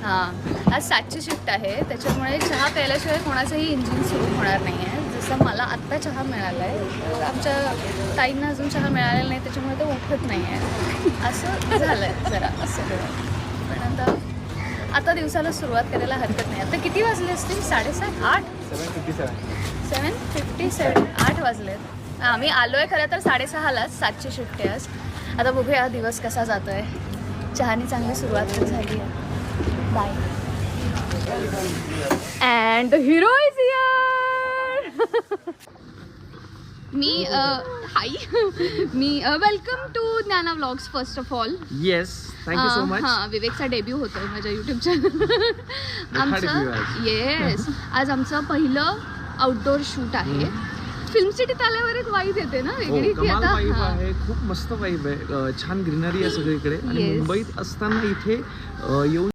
हां, आज 7ची शिफ्ट आहे, त्याच्यामुळे चहा प्यायल्याशिवाय कोणाचंही इंजिन सुरू होणार नाही आहे. जसं मला आत्ता चहा मिळाला आहे, आमच्या ताईंना अजून चहा मिळालेला नाही, त्याच्यामुळे ते उठत नाही आहे. असं झालं आहे जरा सगळं. पण आता दिवसाला सुरुवात करायला हरकत नाही. आता किती वाजले असतील? 7:30, 8? 7:57, 8 वाजलेत. आम्ही आलो आहे खरं तर 6:30लाच. 7ची शिफ्ट आहे आज. आता बघूया दिवस कसा जातो आहे. चहानी चांगली सुरुवात पण झाली आहे. Bye. And the hero is here. मी welcome to Gyana vlogs first of all. Yes, thank you so much. हां, विवेकचा डेब्यू होतोय माझ्या यूट्यूब चॅनल. आमचं येस, आज आमचं पहिलं आउटडोर शूट आहे. फिल्म सिटीत आल्यावर एक वाईब येते ना वेगळी. कमाल वाईब आहे, खूप मस्त वाईब आहे. छान ग्रीनरी आहे सगळीकडे. आणि मुंबईत असताना इथे येऊन